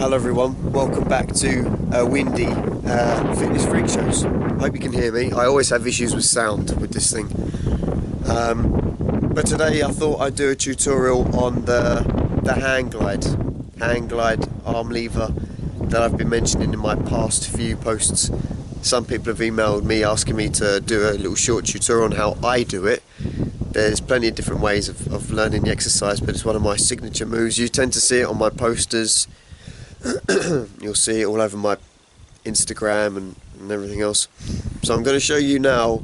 Hello everyone, welcome back to windy fitness freak shows. Hope you can hear me. I always have issues with sound with this thing, but today I thought I'd do a tutorial on the hang glide arm lever that I've been mentioning in my past few posts. Some people have emailed me asking me to do a little short tutorial on how I do it. There's plenty of different ways of learning the exercise, but it's one of my signature moves. You tend to see it on my posters. You'll see it all over my Instagram and everything else. So I'm going to show you now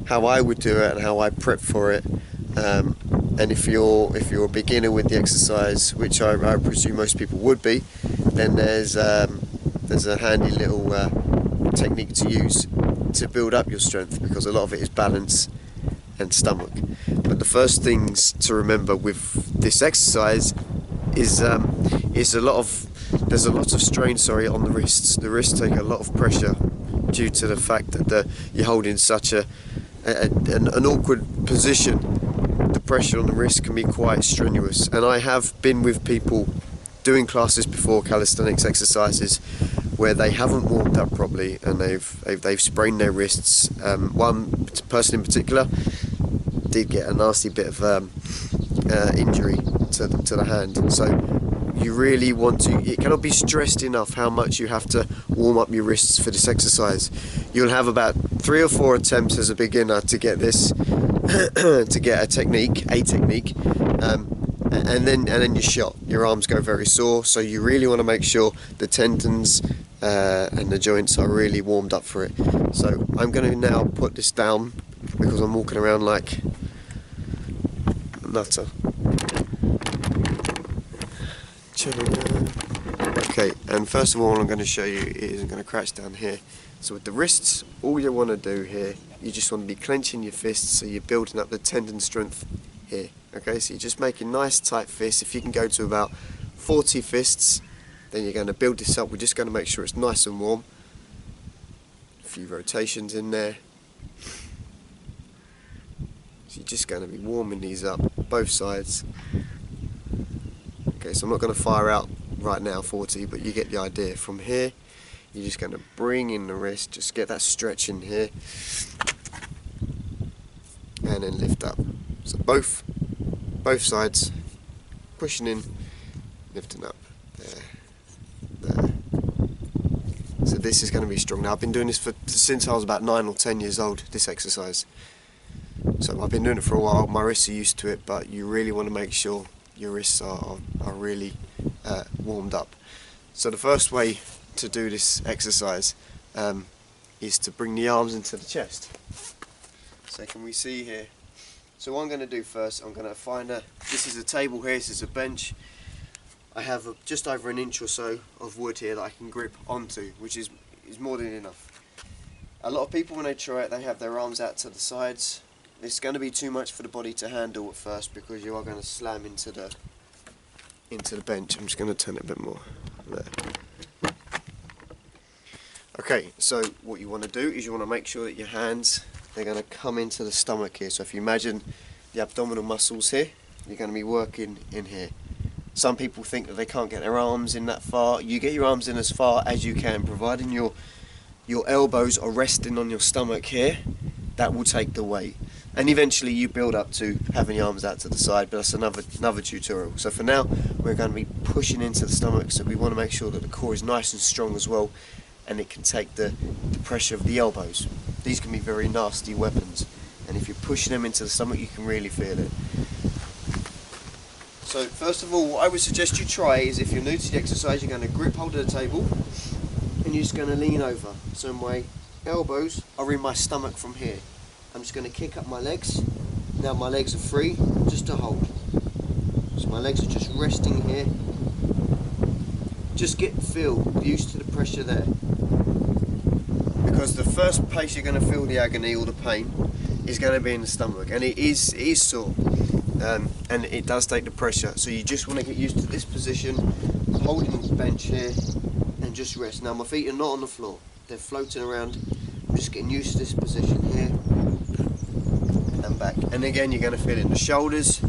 how I would do it and how I prep for it. And if you're a beginner with the exercise, which I presume most people would be, then there's a handy little technique to use to build up your strength, because a lot of it is balance and stomach. But the first things to remember with this exercise is there's a lot of strain on the wrists. The wrists take a lot of pressure due to the fact that you're holding such an awkward position. The pressure on the wrist can be quite strenuous, and I have been with people doing classes before, calisthenics exercises, where they haven't warmed up properly and they've sprained their wrists. One person in particular did get a nasty bit of injury to the hand. So you really want to, it cannot be stressed enough how much you have to warm up your wrists for this exercise. You'll have about 3 or 4 attempts as a beginner to get this, to get a technique, and then you're shot. Your arms go very sore, so you really want to make sure the tendons and the joints are really warmed up for it. So I'm going to now put this down because I'm walking around like a nutter. Okay, and first of all, I'm going to show you is I'm going to crouch down here. So with the wrists, all you want to do here, you just want to be clenching your fists, so you're building up the tendon strength here. Okay, so you're just making nice tight fists. If you can go to about 40 fists, then you're going to build this up. We're just going to make sure it's nice and warm. A few rotations in there. So you're just going to be warming these up, both sides. Okay, so I'm not going to fire out right now 40, but you get the idea. From here, you're just going to bring in the wrist, just get that stretch in here, and then lift up. So both sides, pushing in, lifting up. There. So this is going to be strong. Now I've been doing this since I was about 9 or 10 years old, this exercise. So I've been doing it for a while. My wrists are used to it, but you really want to make sure your wrists are really warmed up. So the first way to do this exercise is to bring the arms into the chest. So can we see here? So what I'm going to do first, I'm going to find this is a table here, this is a bench. I have just over an inch or so of wood here that I can grip onto, which is more than enough. A lot of people, when they try it, they have their arms out to the sides. It's going to be too much for the body to handle at first, because you are going to slam into the bench. I'm just going to turn it a bit more. There. Okay, so what you want to do is you want to make sure that your hands, they're going to come into the stomach here. So if you imagine the abdominal muscles here, you're going to be working in here. Some people think that they can't get their arms in that far. You get your arms in as far as you can, providing your elbows are resting on your stomach here. That will take the weight, and eventually you build up to having your arms out to the side, but that's another tutorial. So for now, we're going to be pushing into the stomach, so we want to make sure that the core is nice and strong as well, and it can take the pressure of the elbows. These can be very nasty weapons, and if you're pushing them into the stomach, you can really feel it. So first of all, what I would suggest you try is, if you're new to the exercise, you're going to grip hold of the table and you're just going to lean over. So my elbows are in my stomach from here. I'm just going to kick up my legs. Now my legs are free, just to hold. So my legs are just resting here. Just feel used to the pressure there. Because the first place you're going to feel the agony or the pain is going to be in the stomach, and it is sore. And it does take the pressure, so you just want to get used to this position, holding the bench here, and just rest. Now my feet are not on the floor, they're floating around. I'm just getting used to this position here, and back. And again, you're going to feel it in the shoulders,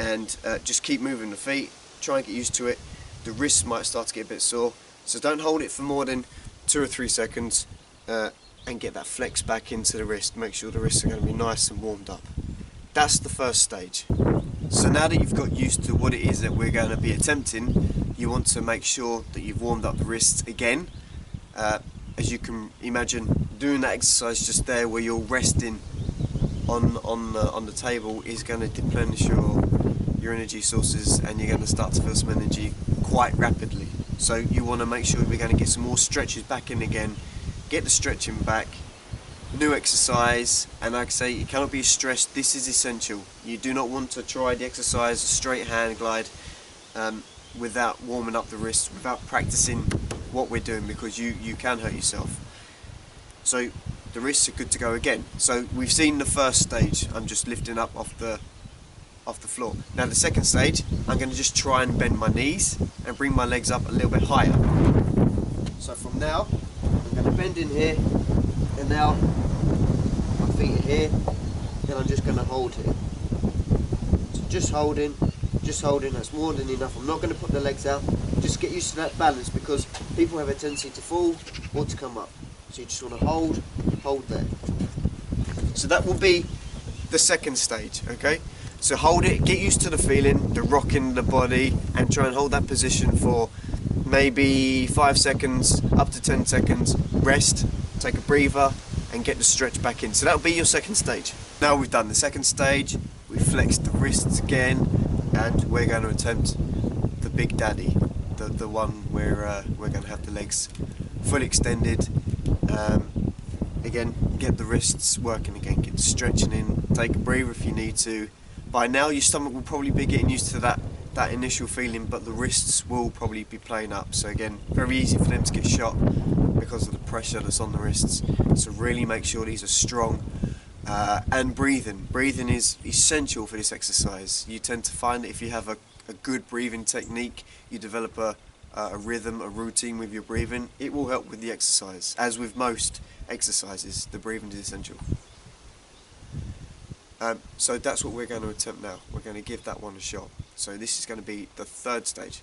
and just keep moving the feet, try and get used to it. the wrists might start to get a bit sore. So don't hold it for more than 2 or 3 seconds and get that flex back into the wrist. Make sure the wrists are going to be nice and warmed up. That's the first stage. So now that you've got used to what it is that we're going to be attempting, you want to make sure that you've warmed up the wrists again. As you can imagine, doing that exercise just there where you're resting on the table is going to deplenish your energy sources, and you're going to start to feel some energy quite rapidly. So you want to make sure we're going to get some more stretches back in again, get the stretching back, new exercise. And like I say, it cannot be stressed. This is essential. You do not want to try the exercise, a straight hand glide, without warming up the wrists, without practicing what we're doing, because you can hurt yourself. So the wrists are good to go again. So we've seen the first stage. I'm just lifting up off the floor. Now the second stage, I'm going to just try and bend my knees and bring my legs up a little bit higher. So from now, I'm going to bend in here, and now my feet are here, then I'm just going to hold here. So just holding, that's more than enough. I'm not going to put the legs out. Just get used to that balance, because people have a tendency to fall or to come up. So you just want to hold there. So that will be the second stage, okay? So hold it, get used to the feeling, the rocking the body, and try and hold that position for maybe 5 seconds, up to 10 seconds. Rest, take a breather, and get the stretch back in. So that'll be your second stage. Now we've done the second stage, we've flexed the wrists again, and we're going to attempt the Big Daddy, the one where we're going to have the legs fully extended. Again, get the wrists working again, get the stretching in, take a breather if you need to. By now your stomach will probably be getting used to that initial feeling, but the wrists will probably be playing up. So again, very easy for them to get shot because of the pressure that's on the wrists. So really make sure these are strong. And breathing. Breathing is essential for this exercise. You tend to find that if you have a good breathing technique, you develop a rhythm, a routine with your breathing, it will help with the exercise. As with most exercises, the breathing is essential. So that's what we're going to attempt now. We're going to give that one a shot. So this is going to be the third stage.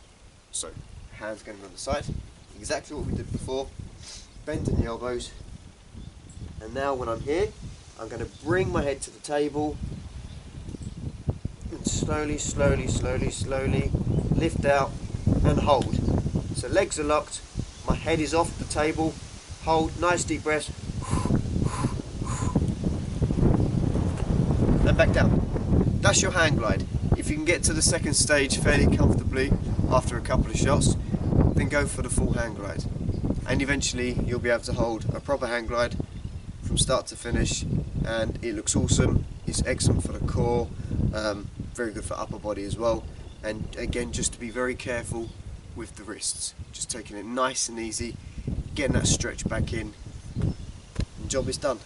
So hands going on the side, exactly what we did before, bending the elbows. And now when I'm here, I'm going to bring my head to the table and slowly lift out and hold. So legs are locked, my head is off the table, hold, nice deep breath, and back down. That's your hang glide. If you can get to the second stage fairly comfortably after a couple of shots, then go for the full hang glide. And eventually you'll be able to hold a proper hang glide from start to finish, and it looks awesome. It's excellent for the core, very good for upper body as well. And again, just to be very careful with the wrists, just taking it nice and easy, getting that stretch back in, and job is done.